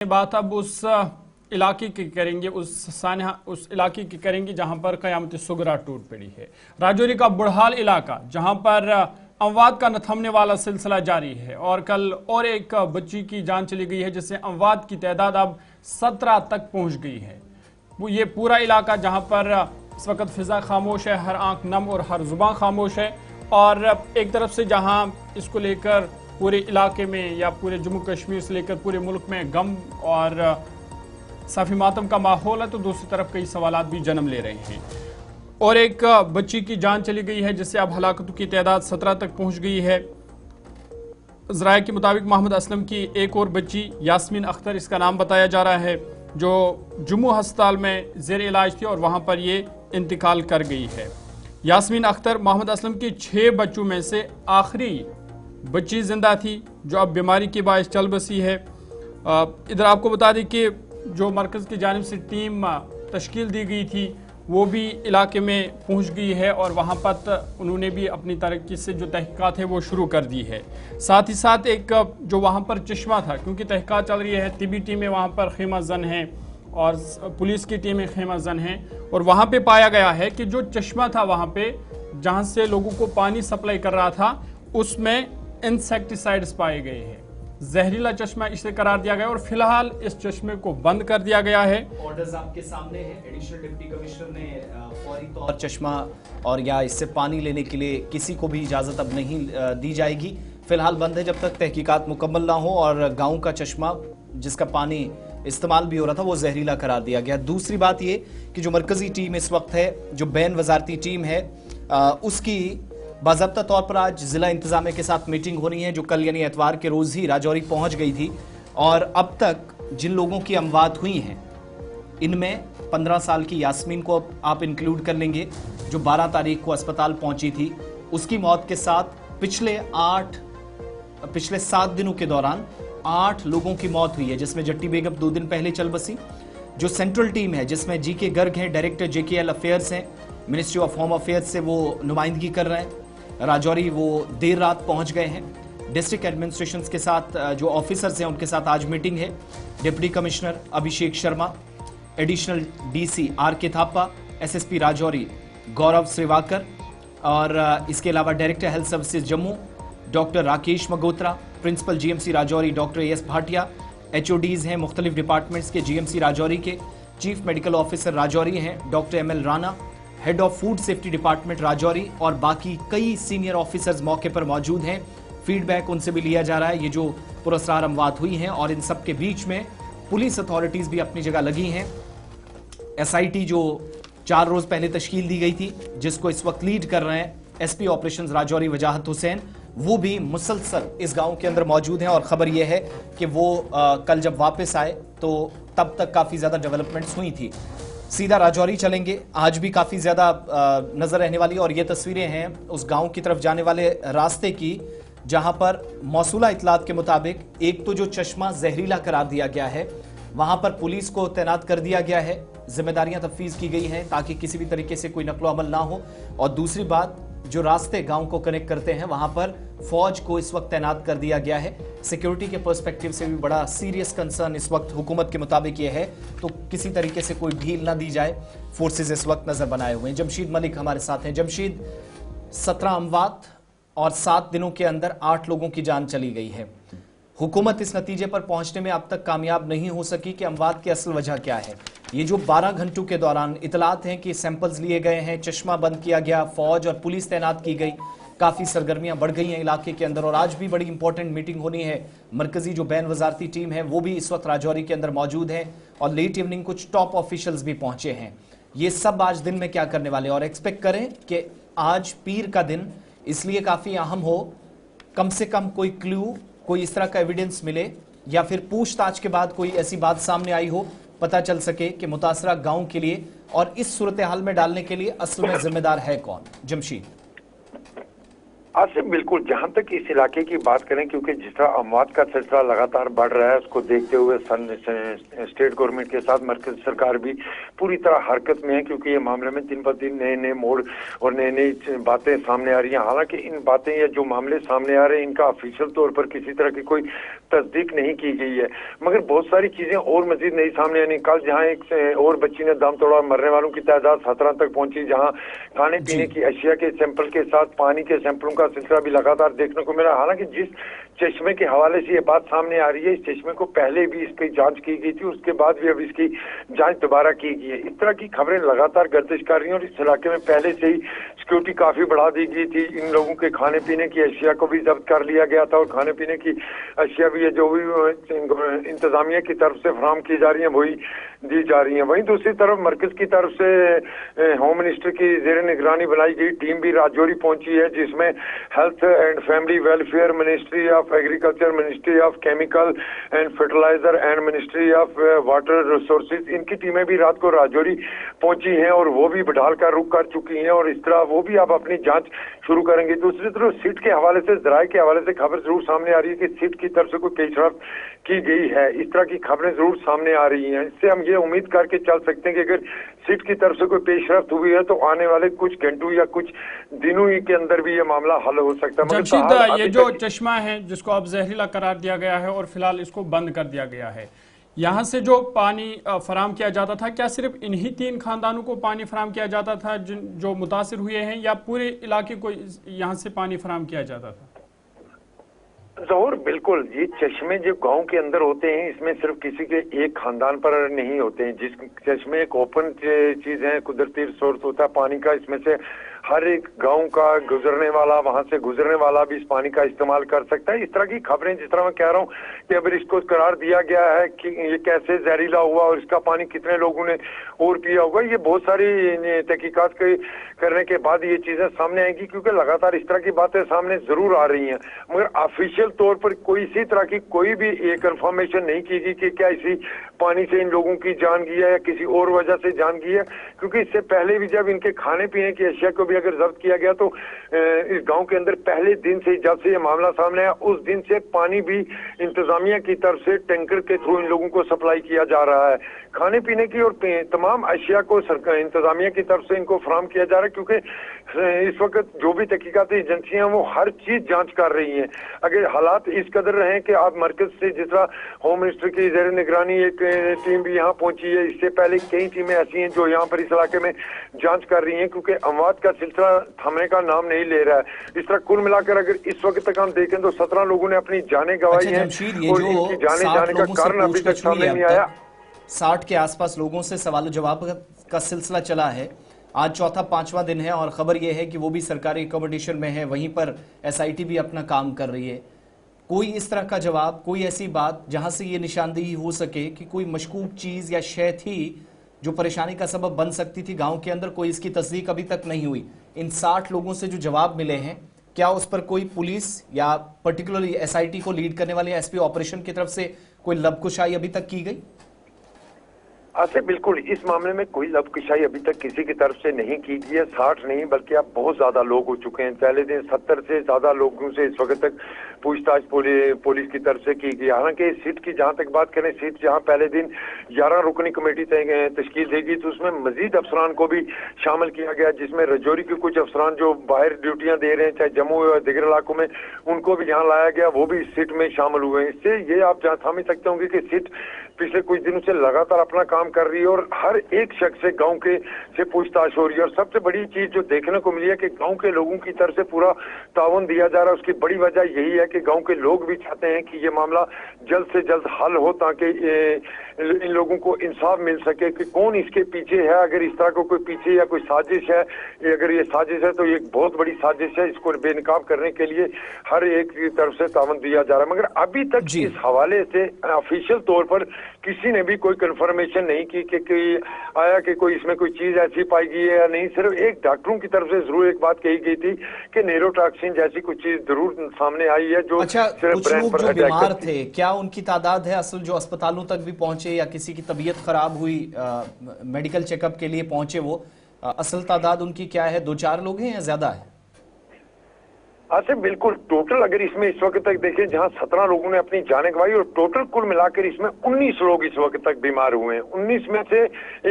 बात अब उस इलाके की करेंगे, उस इलाके की करेंगे जहां पर क़यामत सुगरा टूट पड़ी है। राजौरी का बुढ़हाल इलाका जहां पर अमवात का न थमने वाला सिलसिला जारी है और कल और एक बच्ची की जान चली गई है, जिससे अमवात की तादाद अब 17 तक पहुंच गई है। ये पूरा इलाका जहां पर इस वक्त फिजा खामोश है, हर आंख नम और हर जुबान खामोश है। और एक तरफ से जहां इसको लेकर पूरे इलाके में या पूरे जम्मू कश्मीर से लेकर पूरे मुल्क में गम और साफी मातम का माहौल है, तो दूसरी तरफ कई सवालात भी जन्म ले रहे हैं। और एक बच्ची की जान चली गई है, जिससे अब हलाकतों की तादाद 17 तक पहुंच गई है। ज़राए के मुताबिक मोहम्मद असलम की एक और बच्ची यास्मीन अख्तर, इसका नाम बताया जा रहा है, जो जम्मू अस्पताल में ज़ेर इलाज थी और वहां पर ये इंतकाल कर गई है। यास्मीन अख्तर मोहम्मद असलम की 6 बच्चों में से आखिरी बच्ची जिंदा थी, जो अब बीमारी के बायस चल बसी है। इधर आपको बता दें कि जो मरकज़ की जानिब से टीम तश्कील दी गई थी, वो भी इलाके में पहुंच गई है और वहां पर उन्होंने भी अपनी तरक्की से जो तहकीकात है वो शुरू कर दी है। साथ ही साथ एक जो वहां पर चश्मा था, क्योंकि तहकीकात चल रही है, तिबी टीमें वहां पर खेमा जन हैं और पुलिस की टीमें खेमा जन हैं, और वहां पे पाया गया है कि जो चश्मा था वहां पे जहां से लोगों को पानी सप्लाई कर रहा था, उसमें इंसेक्टिसाइड्स पाए गए हैं। जहरीला चश्मा इसे करार दिया गया और फिलहाल इस चश्मे को बंद कर दिया गया है। ऑर्डर्स आपके सामने हैं। एडिशनल डिप्टी कमिश्नर ने फौरी तौर चश्मा और या इससे पानी लेने के लिए किसी को भी इजाजत अब नहीं दी जाएगी। फिलहाल बंद है जब तक तहकीकात मुकम्मल ना हो और गांव का चश्मा जिसका पानी इस्तेमाल भी हो रहा था वो जहरीला करार दिया गया। दूसरी बात ये कि जो मरकजी टीम इस वक्त है, जो बैन वजारती टीम है, उसकी बाज़ाब्ता तौर पर आज ज़िला इंतज़ामिया के साथ मीटिंग होनी है, जो कल यानी एतवार के रोज़ ही राजौरी पहुंच गई थी। और अब तक जिन लोगों की अमवात हुई हैं, इनमें 15 साल की यास्मीन को आप इंक्लूड कर लेंगे, जो 12 तारीख को अस्पताल पहुंची थी। उसकी मौत के साथ पिछले 7 दिनों के दौरान 8 लोगों की मौत हुई है, जिसमें जट्टी बेगम 2 दिन पहले चल बसी। जो सेंट्रल टीम है, जिसमें जीके गर्ग हैं, डायरेक्टर जेकेएल अफेयर्स हैं, मिनिस्ट्री ऑफ होम अफेयर्स से वो नुमाइंदगी कर रहे हैं। राजौरी वो देर रात पहुंच गए हैं। डिस्ट्रिक्ट एडमिनिस्ट्रेशन के साथ जो ऑफिसर्स हैं उनके साथ आज मीटिंग है। Deputy commissioner Abhishek Sharma, additional DC R K. Thapa, SSP Rajouri Gaurav Shrivakar और इसके अलावा director health services Jammu doctor Rakesh Magotra, principal GMC Rajouri doctor S Bhatia, HODs हैं मुख्तलिफ डिपार्टमेंट्स के जीएमसी राजौरी के, चीफ मेडिकल ऑफिसर राजौरी हैं doctor M L. Rana, head of food safety department Rajouri और बाकी कई सीनियर ऑफिसर्स मौके पर मौजूद हैं। फीडबैक उनसे भी लिया जा रहा है, ये जो पुरस्कार अमवात हुई हैं। और इन सब के बीच में पुलिस अथॉरिटीज भी अपनी जगह लगी हैं। एसआईटी जो 4 रोज पहले तश्कील दी गई थी, जिसको इस वक्त लीड कर रहे हैं एसपी ऑपरेशंस राजौरी वजाहत हुसैन, वो भी मुसलसल इस गांव के अंदर मौजूद हैं। और खबर यह है कि वो कल जब वापस आए तो तब तक काफी ज्यादा डेवलपमेंट्स हुई थी। सीधा राजौरी चलेंगे, आज भी काफ़ी ज़्यादा नज़र रहने वाली, और ये तस्वीरें हैं उस गांव की तरफ जाने वाले रास्ते की, जहां पर मौसूला इतलात के मुताबिक एक तो जो चश्मा जहरीला करार दिया गया है, वहां पर पुलिस को तैनात कर दिया गया है, जिम्मेदारियां तफवीज़ की गई हैं ताकि किसी भी तरीके से कोई नकलो अमल ना हो। और दूसरी बात, जो रास्ते गांव को कनेक्ट करते हैं वहां पर फौज को इस वक्त तैनात कर दिया गया है। सिक्योरिटी के पर्सपेक्टिव से भी बड़ा सीरियस कंसर्न इस वक्त हुकूमत के मुताबिक ये है, तो किसी तरीके से कोई ढील ना दी जाए। फोर्सेस इस वक्त नजर बनाए हुए हैं। जमशीद मलिक हमारे साथ हैं। जमशीद, 17 अमवात और 7 दिनों के अंदर 8 लोगों की जान चली गई है। हुकूमत इस नतीजे पर पहुंचने में अब तक कामयाब नहीं हो सकी कि अमवात की असल वजह क्या है। ये जो 12 घंटों के दौरान इतलात हैं कि सैंपल्स लिए गए हैं, चश्मा बंद किया गया, फौज और पुलिस तैनात की गई, काफ़ी सरगर्मियां बढ़ गई हैं इलाके के अंदर। और आज भी बड़ी इंपॉर्टेंट मीटिंग होनी है। मरकजी जो बैन वजारती टीम है वो भी इस वक्त राजौरी के अंदर मौजूद है और लेट इवनिंग कुछ टॉप ऑफिशियल्स भी पहुंचे हैं। ये सब आज दिन में क्या करने वाले, और एक्सपेक्ट करें कि आज पीर का दिन इसलिए काफ़ी अहम हो, कम से कम कोई क्लू, कोई इस तरह का एविडेंस मिले या फिर पूछताछ के बाद कोई ऐसी बात सामने आई हो, पता चल सके कि मुतासरा गांव के लिए और इस सूरत हाल में डालने के लिए असल में जिम्मेदार है कौन। जमशीद आसिफ, बिल्कुल, जहां तक इस इलाके की बात करें, क्योंकि जिस तरह अमवात का सिलसिला लगातार बढ़ रहा है, उसको देखते हुए स्टेट गवर्नमेंट के साथ मरकज सरकार भी पूरी तरह हरकत में है, क्योंकि ये मामले में दिन ब दिन नए नए मोड़ और नई नई बातें सामने आ रही हैं। हालांकि इन बातें या जो मामले सामने आ रहे हैं, इनका ऑफिशियल तौर पर किसी तरह की कोई तस्दीक नहीं की गई है, मगर बहुत सारी चीजें और मजीद नई सामने आनी। कल जहाँ एक और बच्ची ने दम तोड़ा, मरने वालों की तादाद 17 तक पहुंची, जहाँ खाने पीने की अशिया के सैंपल के साथ पानी के सैंपलों का सिलसिला भी लगातार देखने को मिला। हालांकि जिस चश्मे के हवाले से ये बात सामने आ रही है, इस चश्मे को पहले भी इस पे जांच की गई थी, उसके बाद भी अब इसकी जांच दोबारा की गई है। इस तरह की खबरें लगातार गर्दिश कर रही हैं और इस इलाके में पहले से ही सिक्योरिटी काफी बढ़ा दी गई थी। इन लोगों के खाने पीने की अशिया को भी जब्त कर लिया गया था और खाने पीने की अशिया भी है जो भी इंतजामिया की तरफ से फराहम की जा रही है वही दी जा रही है। वहीं दूसरी तरफ मरकज की तरफ से होम मिनिस्टर की जेर निगरानी बनाई गई टीम भी राजौरी पहुंची है, जिसमें health and family welfare, ministry of agriculture, ministry of chemical and fertilizer and ministry of water resources, इनकी टीमें भी रात को राजौरी पहुंची हैं और वो भी बढ़ाल का रुख कर चुकी हैं और इस तरह वो भी अब अपनी जांच शुरू करेंगे। दूसरी तरफ सिट के हवाले से, जराये के हवाले से खबर जरूर सामने आ रही है कि सिट की तरफ से कोई पेशरफ्त की गई है। इस तरह की खबरें जरूर सामने आ रही हैं। इससे हम ये उम्मीद करके चल सकते हैं कि अगर सिट की तरफ से कोई पेशरफ्त हुई है तो आने वाले कुछ घंटों या कुछ दिनों ही के अंदर भी ये मामला हल हो सकता है। जमशीद, ये जो चश्मा है जिसको अब जहरीला करार दिया गया है और फिलहाल इसको बंद कर दिया गया है, यहाँ से जो पानी फराम किया जाता था, क्या सिर्फ इन्हीं 3 खानदानों को पानी फराम किया जाता था जो मुतासिर हुए हैं, या पूरे इलाके को यहाँ से पानी फराम किया जाता था? जहूर, बिल्कुल, ये चश्मे जो गांव के अंदर होते हैं इसमें सिर्फ किसी के एक खानदान पर नहीं होते हैं। जिस चश्मे एक ओपन चीज है, कुदरती सोर्स होता है पानी का, इसमें से हर एक गांव का गुजरने वाला, वहां से गुजरने वाला भी इस पानी का इस्तेमाल कर सकता है। इस तरह की खबरें, जिस तरह मैं कह रहा हूँ कि अगर इसको करार दिया गया है कि ये कैसे जहरीला हुआ और इसका पानी कितने लोगों ने और पिया होगा, ये बहुत सारी तहकीकात करने के बाद ये चीजें सामने आएंगी, क्योंकि लगातार इस तरह की बातें सामने जरूर आ रही हैं, मगर ऑफिशियल तौर पर कोई इसी तरह की कोई भी कंफर्मेशन नहीं की गई कि क्या इसी पानी से इन लोगों की जान गई है या किसी और वजह से जान गई है। क्योंकि इससे पहले भी जब इनके खाने पीने की अशिया को भी अगर जब्त किया गया तो इस गांव के अंदर पहले दिन से, जब से ये मामला सामने आया उस दिन से पानी भी इंतजामिया की तरफ से टैंकर के थ्रू इन लोगों को सप्लाई किया जा रहा है। खाने पीने की और तमाम अशिया को इंतजामिया की तरफ से इनको फराहम किया जा रहा है, क्योंकि इस वक्त जो भी तहकीकाती एजेंसियां वो हर चीज जांच कर रही हैं। अगर हालात इस कदर रहे कि आप मरकज से, जिस तरह होम मिनिस्टर की जेर निगरानी एक टीम भी यहाँ पहुंची है, इससे पहले कई टीमें ऐसी हैं जो यहाँ पर इस इलाके में जांच कर रही हैं, क्योंकि अमवात का सिलसिला थमने का नाम नहीं ले रहा है। इस तरह कुल मिलाकर अगर इस वक्त तक हम देखें तो 17 लोगों ने अपनी जानें गंवाई हैं और इनकी जाने का कारण अभी तक सामने नहीं आया। 60 के आसपास लोगों से सवाल जवाब का सिलसिला चला है। आज चौथा 5वां दिन है और खबर यह है कि वो भी सरकारी अकोमोडेशन में है, वहीं पर एसआईटी भी अपना काम कर रही है। कोई इस तरह का जवाब, कोई ऐसी बात जहां से ये निशानदेही हो सके कि कोई मशकूक चीज या शय थी जो परेशानी का सबब बन सकती थी गांव के अंदर, कोई इसकी तस्दीक अभी तक नहीं हुई। इन 60 लोगों से जो जवाब मिले हैं, क्या उस पर कोई पुलिस या पर्टिकुलरली एसआईटी को लीड करने वाले एसपी ऑपरेशन की तरफ से कोई लबकुशाई अभी तक की गई? ऐसे बिल्कुल इस मामले में कोई लबकुशाई अभी तक किसी की तरफ से नहीं की गई है। 60 नहीं बल्कि अब बहुत ज्यादा लोग हो चुके हैं। पहले दिन 70 से ज्यादा लोगों से इस वक्त तक पूछताछ पुलिस की तरफ से की गई। हालांकि सीट की जहां तक बात करें, सीट जहां पहले दिन 11 रुकनी कमेटी तश्कील दी गई तो उसमें मजीद अफसरान को भी शामिल किया गया, जिसमें राजौरी के कुछ अफसरान जो बाहर ड्यूटियां दे रहे हैं चाहे जम्मू या दिगर इलाकों में, उनको भी यहाँ लाया गया, वो भी इस सीट में शामिल हुए हैं। इससे ये आप समझ सकते होंगे कि सीट पिछले कुछ दिनों से लगातार अपना काम कर रही है और हर एक शख्स से गांव के से पूछताछ हो रही है। और सबसे बड़ी चीज जो देखने को मिली है कि गांव के लोगों की तरफ से पूरा ताउन दिया जा रहा है। उसकी बड़ी वजह यही है कि गांव के लोग भी चाहते हैं कि ये मामला जल्द से जल्द हल हो, ताकि इन लोगों को इंसाफ मिल सके कि कौन इसके पीछे है। अगर इस तरह को कोई पीछे या कोई साजिश है, अगर ये साजिश है तो ये बहुत बड़ी साजिश है। इसको बेनकाब करने के लिए हर एक की तरफ से ताउन दिया जा रहा है, मगर अभी तक इस हवाले से ऑफिशियल तौर पर किसी ने भी कोई कंफर्मेशन नहीं की कि आया कि कोई इसमें कोई चीज ऐसी पाई गई है या नहीं। सिर्फ एक डॉक्टरों की तरफ से जरूर एक बात कही गई थी कि न्यूरोटॉक्सिन जैसी कुछ चीज जरूर सामने आई है जो कुछ लोग जो बीमार थे, क्या उनकी तादाद है असल जो अस्पतालों तक भी पहुंचे या किसी की तबीयत खराब हुई मेडिकल चेकअप के लिए पहुंचे, वो असल तादाद उनकी क्या है? 2-4 लोग हैं या ज्यादा है? आसिफ बिल्कुल टोटल अगर इसमें इस वक्त तक देखें जहां 17 लोगों ने अपनी जानें गंवाई और टोटल कुल मिलाकर इसमें 19 लोग इस वक्त तक बीमार हुए हैं। 19 में से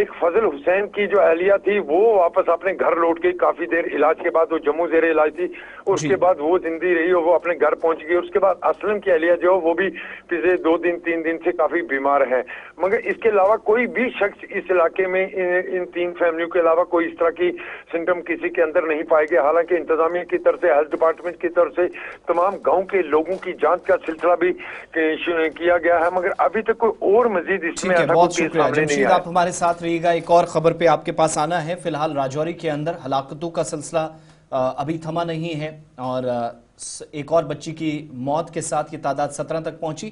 एक फजल हुसैन की जो अहलिया थी वो वापस अपने घर लौट गई, काफी देर इलाज के बाद वो जम्मू जेर इलाज थी, उसके बाद वो जिंदी रही और वो अपने घर पहुंच गई। उसके बाद असलम की अहलिया जो वो भी पिछले 2-3 दिन से काफी बीमार है। मगर इसके अलावा कोई भी शख्स इस इलाके में इन 3 फैमिलियों के अलावा कोई इस तरह की सिम्टम किसी के अंदर नहीं पाए गए। हालांकि इंतजामिया की तरफ से, हेल्थ डिपार्टमेंट की तरफ से तमाम गांव के लोगों की जांच का सिलसिला भी किया गया है, मगर अभी तक कोई और मजीद इसमें ऐसा बहुत कोई शुक्रिया सामने नहीं जमशीद, आया। आप हमारे साथ रहिएगा। एक और खबर पे आपके पास आना है। फिलहाल राजौरी के अंदर हलाकतों का सिलसिला अभी थमा नहीं है और एक और बच्ची की मौत के साथ ये तादाद 17 तक पहुंची।